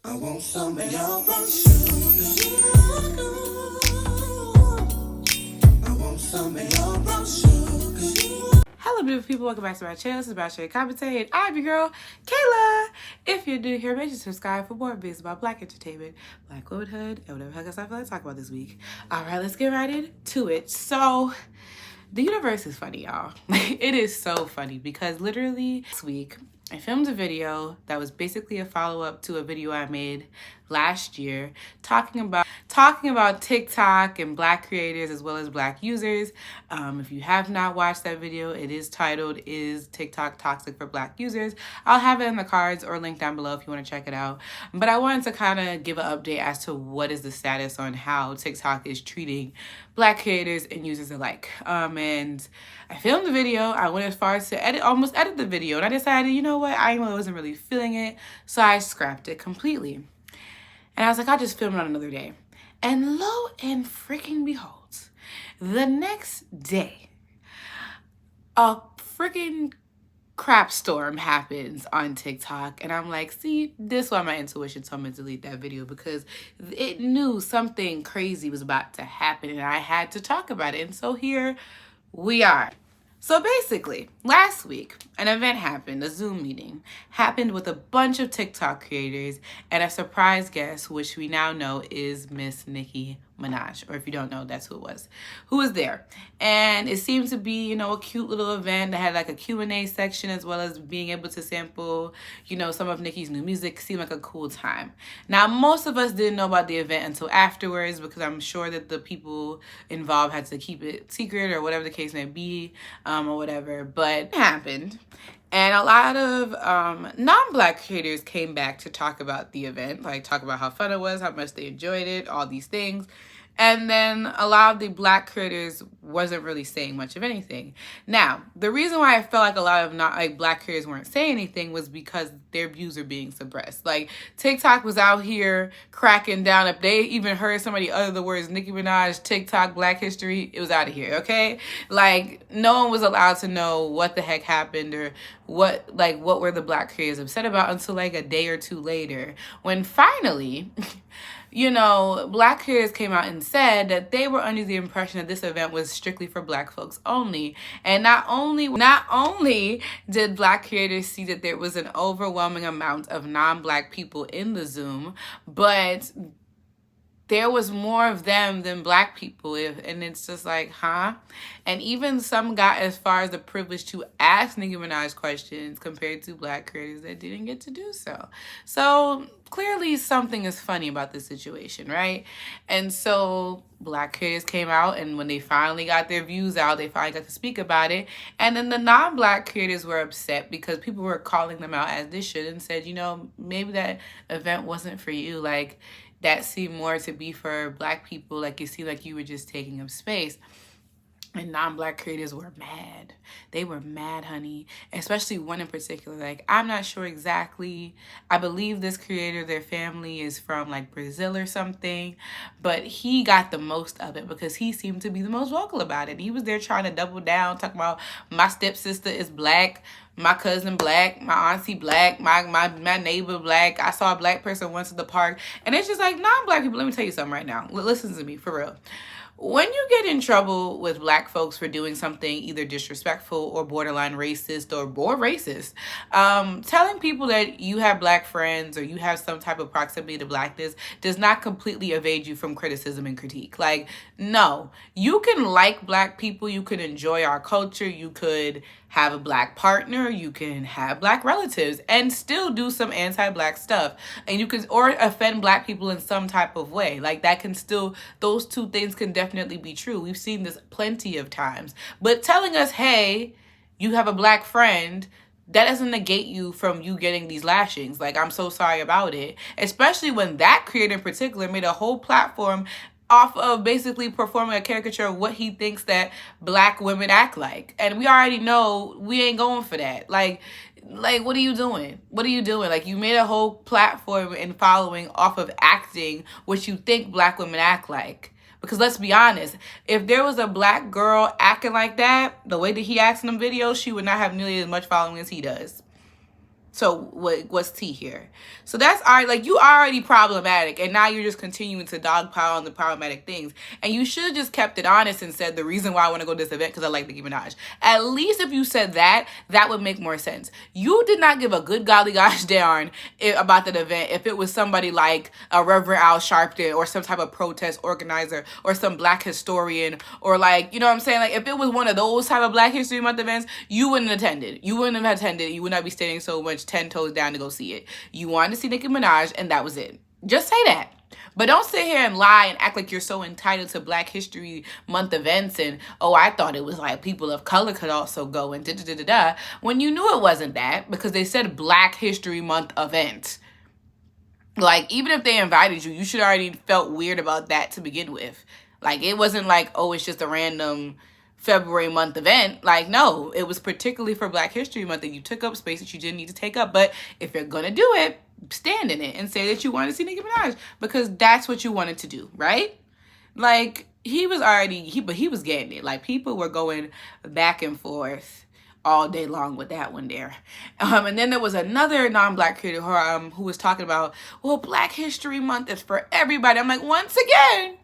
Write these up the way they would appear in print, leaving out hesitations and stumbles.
I want some of your brown sugar. I want some of your brown sugar. Hello beautiful people, welcome back to my channel. This is about Shay Commentate and I'm your girl, Kayla. If you're new here, make sure to subscribe for more videos about black entertainment, black womanhood, and whatever else I feel like to talk about this week. Alright, let's get right into it. So, the universe is funny, y'all. It is so funny because literally this week, I filmed a video that was basically a follow-up to a video I made last year talking about TikTok and black creators as well as black users. If you have not watched that video, it is titled, "Is TikTok Toxic for Black Users?" I'll have it in the cards or link down below if you want to check it out. But I wanted to kind of give an update as to what is the status on how TikTok is treating black creators and users alike. And I filmed the video. I went as far as to almost edit the video. And I decided, you know what? I wasn't really feeling it. So I scrapped it completely. And I was like, I'll just film it on another day. And lo and freaking behold, the next day, a freaking crap storm happens on TikTok. And I'm like, see, this is why my intuition told me to delete that video, because it knew something crazy was about to happen and I had to talk about it. And so here we are. So basically, last week, an event happened, a Zoom meeting, happened with a bunch of TikTok creators and a surprise guest, which we now know is Miss Nicki Minaj, or if you don't know, that's who it was, who was there. And it seemed to be, a cute little event that had like a Q&A section as well as being able to sample, some of Nicki's new music. Seemed like a cool time. Now, most of us didn't know about the event until afterwards because I'm sure that the people involved had to keep it secret or whatever the case may be, or whatever, but it happened. And a lot of non-black creators came back to talk about the event, like talk about how fun it was, how much they enjoyed it, all these things. And then a lot of the black creators wasn't really saying much of anything. Now, the reason why I felt like a lot of black creators weren't saying anything was because their views are being suppressed. Like, TikTok was out here cracking down. If they even heard somebody utter the words Nicki Minaj, TikTok, Black History, it was out of here, okay? Like, no one was allowed to know what the heck happened or what were the black creators upset about until like a day or two later, when finally black creators came out and said that they were under the impression that this event was strictly for black folks only. And not only did black creators see that there was an overwhelming amount of non-black people in the Zoom, but there was more of them than black people, and it's just like, huh? And even some got as far as the privilege to ask Nicki Minaj questions compared to black creators that didn't get to do so. So clearly something is funny about this situation, right? And so black creators came out, and when they finally got their views out, they finally got to speak about it. And then the non-black creators were upset because people were calling them out as they should and said, maybe that event wasn't for you. Like, that seemed more to be for black people. Like, it seemed like you were just taking up space. And non-black creators were mad. They were mad, honey. Especially one in particular. Like, I'm not sure exactly. I believe this creator, their family is from like Brazil or something. But he got the most of it because he seemed to be the most vocal about it. He was there trying to double down, talking about my stepsister is black, my cousin black, my auntie black, my neighbor black. I saw a black person once at the park. And it's just like, non-black people, let me tell you something right now. Listen to me, for real. When you get in trouble with black folks for doing something either disrespectful or borderline racist or more racist, telling people that you have black friends or you have some type of proximity to blackness does not completely evade you from criticism and critique. Like, no, you can like black people, you can enjoy our culture, you could have a black partner, you can have black relatives and still do some anti-black stuff, and you could or offend black people in some type of way. Like, that can still, those two things can definitely be true. We've seen this plenty of times. But telling us, hey, you have a black friend, that doesn't negate you from you getting these lashings. Like, I'm so sorry about it. Especially when that creator in particular made a whole platform off of basically performing a caricature of what he thinks that black women act like. And we already know we ain't going for that. Like, what are you doing? What are you doing? Like, you made a whole platform and following off of acting what you think black women act like. Because let's be honest, if there was a black girl acting like that, the way that he acts in them videos, she would not have nearly as much following as he does. So what's tea here? So that's already, like, you already problematic, and now you're just continuing to dogpile on the problematic things. And you should have just kept it honest and said the reason why I want to go to this event because I like Nicki Minaj. At least if you said that, that would make more sense. You did not give a good golly gosh darn about that event if it was somebody like a Reverend Al Sharpton or some type of protest organizer or some Black historian, or, like, you know what I'm saying? Like, if it was one of those type of Black History Month events, you wouldn't have attended. You wouldn't have attended. You would not be standing so much 10 toes down to go see it. You wanted to see Nicki Minaj, and that was it. Just say that. But don't sit here and lie and act like you're so entitled to Black History Month events and, oh, I thought it was like people of color could also go and da-da-da-da-da, when you knew it wasn't that because they said Black History Month event. Like, even if they invited you, you should already felt weird about that to begin with. Like, it wasn't like, oh, it's just a random February month event. Like, no, it was particularly for Black History Month, and you took up space that you didn't need to take up. But if you're gonna do it, stand in it and say that you want to see Nicki Minaj because that's what you wanted to do, right? Like, he was getting it. Like, people were going back and forth all day long with that one there. And then there was another non-Black creator who was talking about, well, Black History Month is for everybody. I'm like, once again,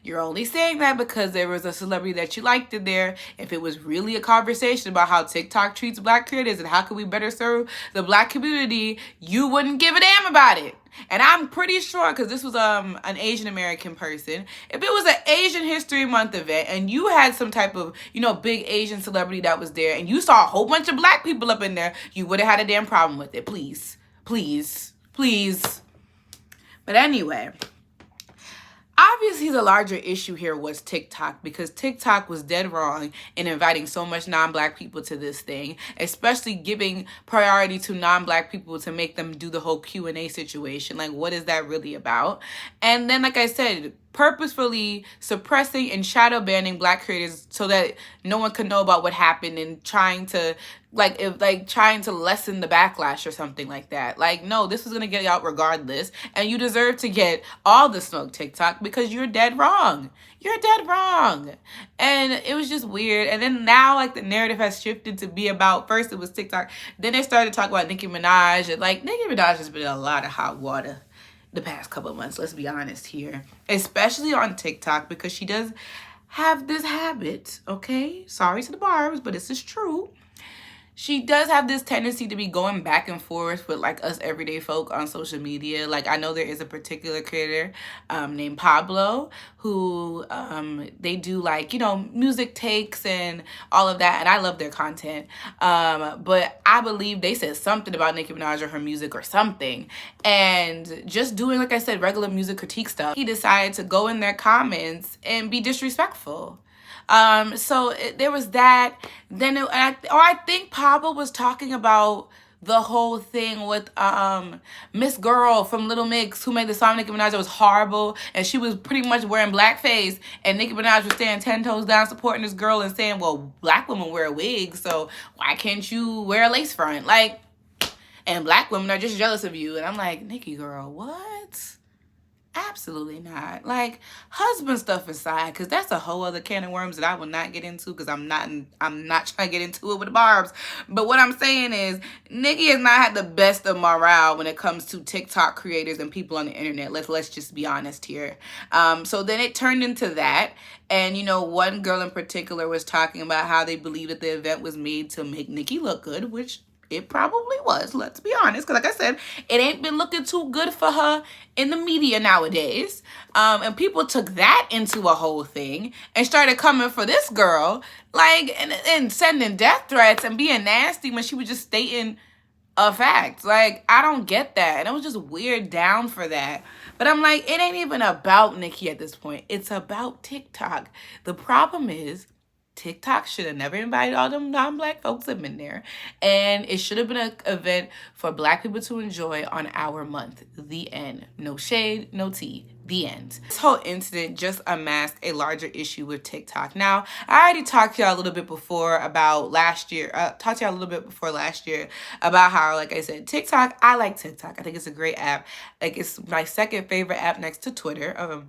you're only saying that because there was a celebrity that you liked in there. If it was really a conversation about how TikTok treats Black creators and how can we better serve the Black community, you wouldn't give a damn about it. And I'm pretty sure, because this was an Asian American person, if it was an Asian History Month event and you had some type of, you know, big Asian celebrity that was there and you saw a whole bunch of Black people up in there, you would have had a damn problem with it. Please, please, please. But anyway, obviously, the larger issue here was TikTok, because TikTok was dead wrong in inviting so much non-Black people to this thing, especially giving priority to non-Black people to make them do the whole Q&A situation. Like, what is that really about? And then, like I said, purposefully suppressing and shadow banning Black creators so that no one could know about what happened, and trying to trying to lessen the backlash or something like that. Like, no, this is gonna get out regardless, and you deserve to get all the smoke, TikTok, because you're dead wrong. You're dead wrong. And it was just weird. And then now, like, the narrative has shifted to be about, first it was TikTok, then they started to talk about Nicki Minaj, and, like, Nicki Minaj has been in a lot of hot water the past couple of months, let's be honest here, especially on TikTok, because she does have this habit, okay? Sorry to the barbs, but this is true. She does have this tendency to be going back and forth with, like, us everyday folk on social media. Like, I know there is a particular creator named Pablo who they do, like, you know, music takes and all of that, and I love their content. But I believe they said something about Nicki Minaj or her music or something, and just doing, like I said, regular music critique stuff, he decided to go in their comments and be disrespectful. So there was that. Then I think Pablo was talking about the whole thing with Miss Girl from Little Mix, who made the song Nicki Minaj that was horrible, and she was pretty much wearing blackface, and Nicki Minaj was standing 10 toes down supporting this girl and saying, well, Black women wear wigs, so why can't you wear a lace front? Like, and Black women are just jealous of you. And I'm like, Nicki girl, what? Absolutely not. Like, husband stuff aside, because that's a whole other can of worms that I will not get into, because I'm not trying to get into it with the barbs. But what I'm saying is, Nicki has not had the best of morale when it comes to TikTok creators and people on the internet. Let's just be honest here. So then it turned into that. And, you know, one girl in particular was talking about how they believe that the event was made to make Nicki look good, which it probably was, let's be honest. Because, like I said, it ain't been looking too good for her in the media nowadays. And people took that into a whole thing and started coming for this girl, like, and sending death threats and being nasty when she was just stating a fact. Like, I don't get that. And it was just weird down for that. But I'm like, it ain't even about Nicki at this point. It's about TikTok. The problem is, TikTok should have never invited all them non-Black folks that have been there. And it should have been an event for Black people to enjoy on our month. The end. No shade, no tea. The end. This whole incident just unmasked a larger issue with TikTok. Now, I already talked to y'all a little bit before about last year. Talked to y'all a little bit before last year about how, like I said, TikTok, I like TikTok. I think it's a great app. Like, it's my second favorite app next to Twitter.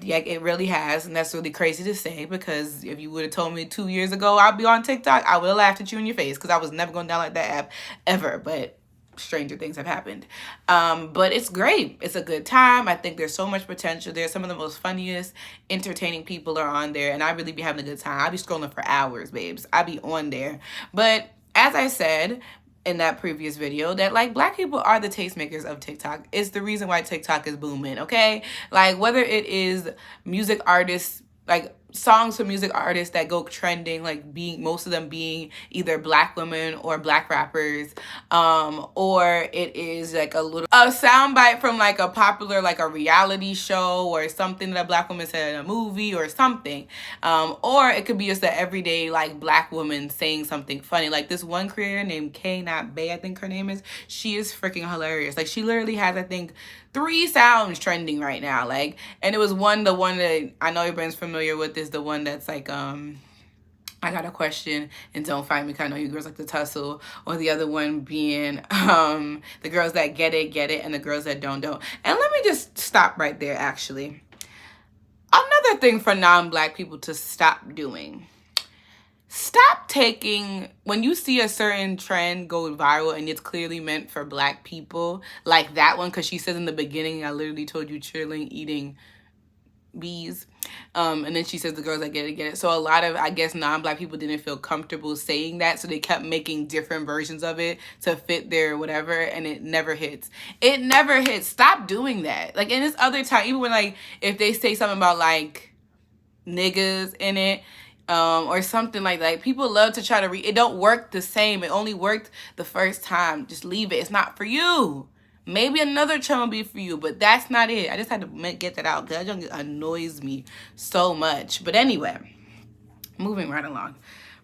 Yeah, it really has, and that's really crazy to say, because if you would have told me 2 years ago I'd be on TikTok, I would have laughed at you in your face, because I was never going to download that app ever. But stranger things have happened. But it's great. It's a good time. I think there's so much potential there. Some of the most funniest, entertaining people are on there, and I really be having a good time. I be scrolling for hours, babes. I be on there. But as I said in that previous video, that like black people are the tastemakers of TikTok. It's the reason why TikTok is booming, okay? Like whether it is music artists, like songs from music artists that go trending, like being most of them being either black women or black rappers, or it is like a soundbite from like a popular, like a reality show or something that a black woman said in a movie or something, or it could be just an everyday like black woman saying something funny. Like this one creator named K Not Bay, I think her name is. She is freaking hilarious. Like she literally has, I think, 3 sounds trending right now. Like, and it was the one that I know everyone's familiar with is the one that's like, I got a question and don't fight me, 'cause I know you girls like to tussle. Or the other one being the girls that get it, and the girls that don't. And let me just stop right there, actually. Another thing for non-black people to stop doing. Stop taking, when you see a certain trend go viral and it's clearly meant for black people, like that one, because she says in the beginning, I literally told you chilling, eating bees. And then she says the girls that get it. So a lot of, I guess, non-black people didn't feel comfortable saying that, so they kept making different versions of it to fit their whatever, and it never hits. It never hits. Stop doing that. Like in this other time, even when like, if they say something about like niggas in it, or something like that. People love to try to it don't work the same. It only worked the first time. Just leave it. It's not for you. Maybe another trend will be for you, but that's not it. I just had to get that out because that annoys me so much. But anyway, moving right along.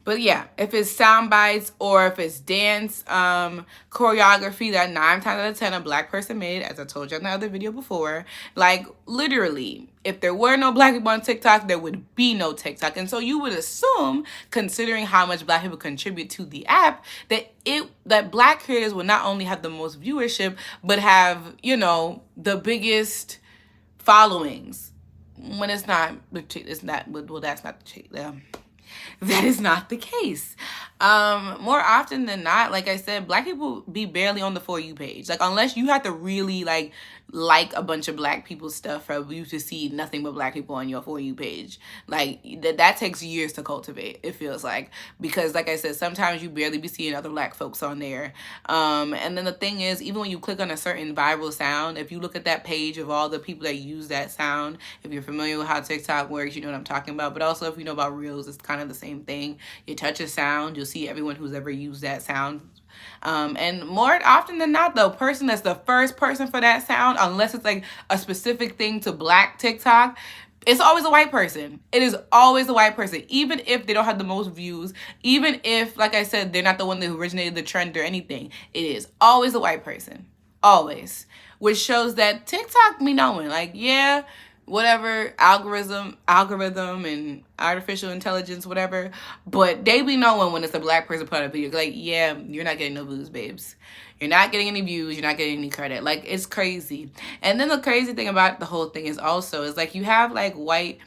But yeah, if it's sound bites or if it's dance choreography that 9 times out of 10 a black person made, as I told you in the other video before, like literally, if there were no black people on TikTok, there would be no TikTok. And so you would assume, considering how much black people contribute to the app, that black creators would not only have the most viewership, but have, you know, the biggest followings. When it's not, well, that's not the case. That is not the case. More often than not, like I said, black people be barely on the For You page. Like, unless you have to really like a bunch of black people's stuff for you to see nothing but black people on your For You page. Like, that takes years to cultivate, it feels like. Because, like I said, sometimes you barely be seeing other black folks on there. And then the thing is, even when you click on a certain viral sound, if you look at that page of all the people that use that sound, if you're familiar with how TikTok works, you know what I'm talking about. But also, if you know about Reels, it's kind of the same thing. You touch a sound, you'll see everyone who's ever used that sound. And more often than not, the person that's the first person for that sound, unless it's like a specific thing to black TikTok, it's always a white person. It is always a white person, even if they don't have the most views, even if, like I said, they're not the one that originated the trend or anything. It is always a white person. Always. Which shows that TikTok be knowing, like, yeah, whatever, algorithm and artificial intelligence, whatever, but they be knowing when it's a black person put out a video. Like, yeah, you're not getting no views, babes. You're not getting any views. You're not getting any credit. Like, it's crazy. And then the crazy thing about the whole thing is also, is like, you have like white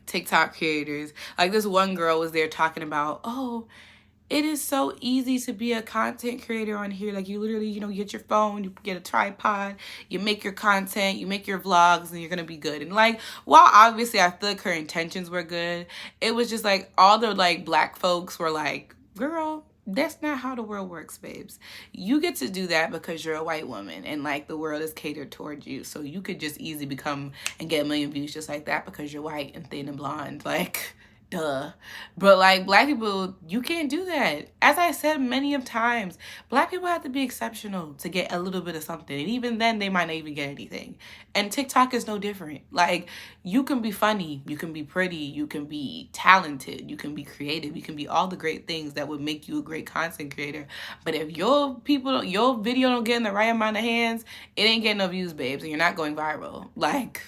TikTok creators. Like this one girl was there talking about, oh, it is so easy to be a content creator on here. Like, you literally, you know, you get your phone, you get a tripod, you make your content, you make your vlogs, and you're going to be good. And like, while obviously I feel like her intentions were good, it was just like all the like black folks were like, girl, that's not how the world works, babes. You get to do that because you're a white woman and like the world is catered towards you. So you could just easily become and get 1 million views just like that because you're white and thin and blonde. Like, duh. But like black people, you can't do that. As I said many of times, black people have to be exceptional to get a little bit of something. And even then they might not even get anything. And TikTok is no different. Like, you can be funny, you can be pretty, you can be talented, you can be creative, you can be all the great things that would make you a great content creator. But if your video don't get in the right amount of hands, it ain't getting no views, babes, and you're not going viral. Like,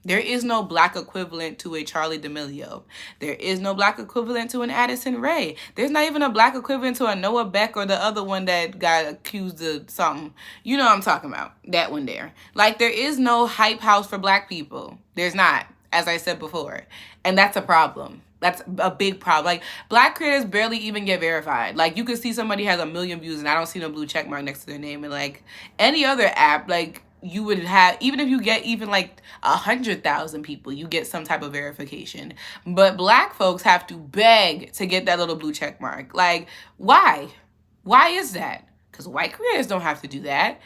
there is no black equivalent to a Charlie D'Amelio. There is no black equivalent to an Addison Rae. There's not even a black equivalent to a Noah Beck or the other one that got accused of something. You know what I'm talking about. That one there. Like, there is no hype house for black people. There's not, as I said before. And that's a problem. That's a big problem. Like, black creators barely even get verified. Like, you could see somebody has 1 million views and I don't see no blue check mark next to their name. And like any other app, like, you would have, even if you get even like 100,000 people, you get some type of verification. But black folks have to beg to get that little blue check mark. Like, why? Why is that? Because white creators don't have to do that.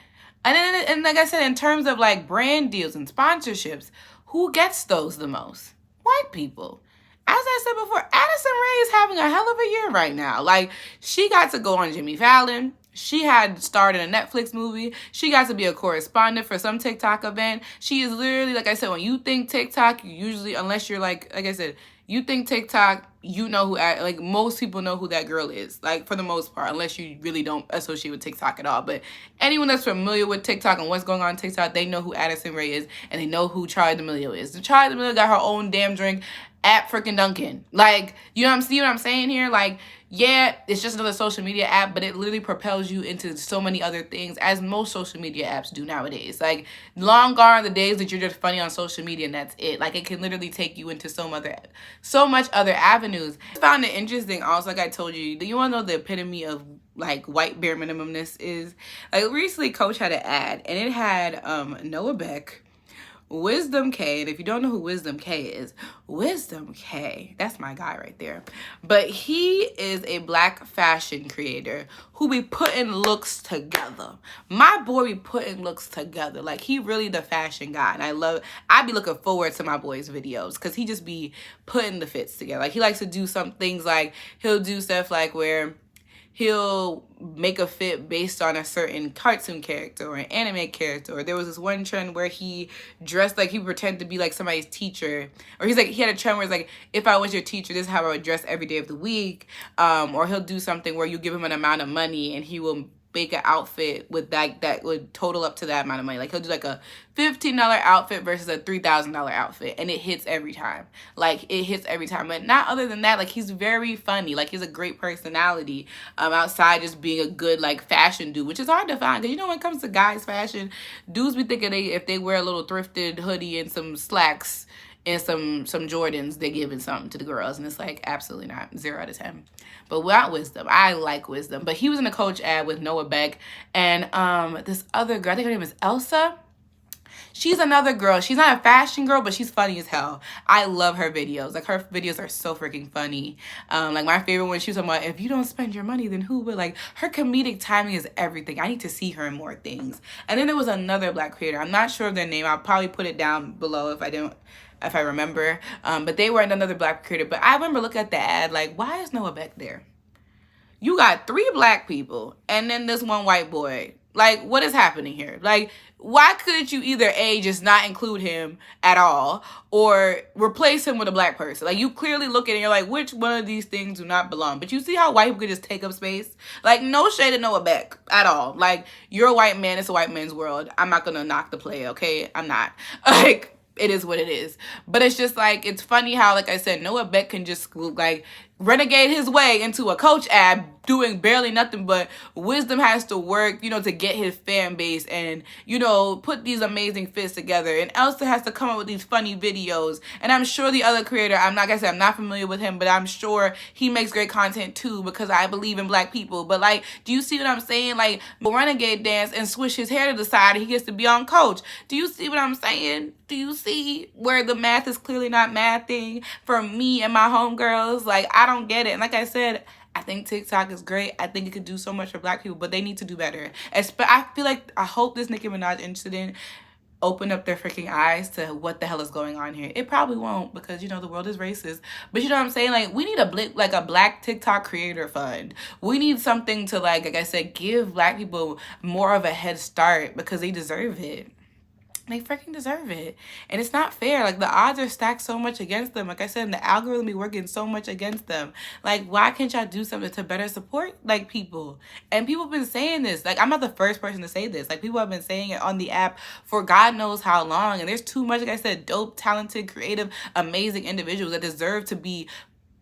And then, and like I said, in terms of like brand deals and sponsorships, who gets those the most? White people. As I said before, Addison Rae is having a hell of a year right now. Like, she got to go on Jimmy Fallon. She had starred in a Netflix movie. She got to be a correspondent for some TikTok event. She is literally, like I said, when you think TikTok, you usually, unless you're like I said, you think TikTok, you know who, like, most people know who that girl is, like, for the most part, unless you really don't associate with TikTok at all. But anyone that's familiar with TikTok and what's going on TikTok, they know who Addison Rae is, and they know who Charli D'Amelio is. Charli D'Amelio got her own damn drink at freaking Dunkin'. Like, you know what I'm saying here? Like, yeah, it's just another social media app, but it literally propels you into so many other things, as most social media apps do nowadays. Like, long gone are the days that you're just funny on social media and that's it. Like, it can literally take you into so much other avenues. I found it interesting also, like I told you, do you want to know the epitome of like white bare minimumness is? Like, recently Coach had an ad and it had Noah Beck, Wisdom K, and if you don't know who Wisdom K is, Wisdom K, that's my guy right there. But he is a black fashion creator who be putting looks together. My boy be putting looks together. Like, he really the fashion guy, and I be looking forward to my boy's videos because he just be putting the fits together. Like, he likes to do some things, like he'll do stuff like where he'll make a fit based on a certain cartoon character or an anime character. Or there was this one trend where he dressed like he pretended to be like somebody's teacher. Or he had a trend where it's like, if I was your teacher, this is how I would dress every day of the week. Or he'll do something where you give him an amount of money and he will make an outfit with that would total up to that amount of money. Like, he'll do like a $15 outfit versus a $3,000 outfit, and it hits every time. Like, it hits every time. But not other than that, like, he's very funny. Like, he's a great personality outside just being a good like fashion dude, which is hard to find, because you know, when it comes to guys fashion, dudes be thinking if they wear a little thrifted hoodie and some slacks and some Jordans, they're giving something to the girls. And it's like, absolutely not. 0 out of 10. But without Wisdom, I like Wisdom. But he was in a Coach ad with Noah Beck. And this other girl, I think her name is Elsa. She's another girl. She's not a fashion girl, but she's funny as hell. I love her videos. Like, her videos are so freaking funny. Like, my favorite one, she was talking about, if you don't spend your money, then who will? Like, her comedic timing is everything. I need to see her in more things. And then there was another black creator. I'm not sure of their name. I'll probably put it down below if I remember. But they were another black creator. But I remember looking at the ad, like, why is Noah Beck there? You got 3 black people and then this one white boy. Like, what is happening here? Like, why couldn't you either A, just not include him at all, or replace him with a black person? Like, you clearly look at it and you're like, which one of these things do not belong? But you see how white people could just take up space? Like, no shade to Noah Beck at all. Like, you're a white man. It's a white man's world. I'm not going to knock the play, okay? I'm not. Like, it is what it is. But it's just like, it's funny how, like I said, Noah Beck can just like renegade his way into a Coach ad doing barely nothing, but Wisdom has to work, you know, to get his fan base and, you know, put these amazing fits together. And Elsa has to come up with these funny videos. And I'm sure the other creator, I'm not familiar with him, but I'm sure he makes great content too, because I believe in black people. But like, do you see what I'm saying? Like, renegade dance and swish his hair to the side and he gets to be on Coach. Do you see what I'm saying? Do you see where the math is clearly not mathing for me and my homegirls? Like, I don't get it. And like I said, I think TikTok is great. I think it could do so much for black people, but they need to do better. I feel like, I hope this Nicki Minaj incident opened up their freaking eyes to what the hell is going on here. It probably won't, because, you know, the world is racist. But you know what I'm saying? Like, we need a black TikTok creator fund. We need something to, like I said, give black people more of a head start, because they deserve it. They freaking deserve it. And it's not fair. Like, the odds are stacked so much against them. Like I said, the algorithm be working so much against them. Like, why can't y'all do something to better support, like, people? And people have been saying this. Like, I'm not the first person to say this. Like, people have been saying it on the app for God knows how long. And there's too much, like I said, dope, talented, creative, amazing individuals that deserve to be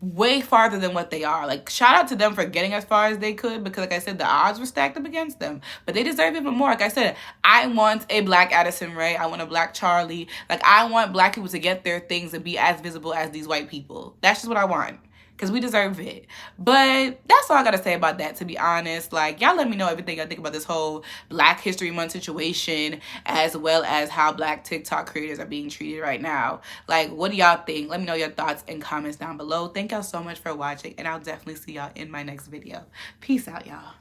way farther than what they are. Like, shout out to them for getting as far as they could, because like I said, the odds were stacked up against them, but they deserve even more. Like I said, I want a black Addison Rae, I want a black Charlie. Like, I want black people to get their things and be as visible as these white people. That's just what I want, because we deserve it. But that's all I gotta say about that, to be honest. Like, y'all let me know everything y'all think about this whole Black History Month situation, as well as how black TikTok creators are being treated right now. Like, what do y'all think? Let me know your thoughts and comments down below. Thank y'all so much for watching, and I'll definitely see y'all in my next video. Peace out, y'all.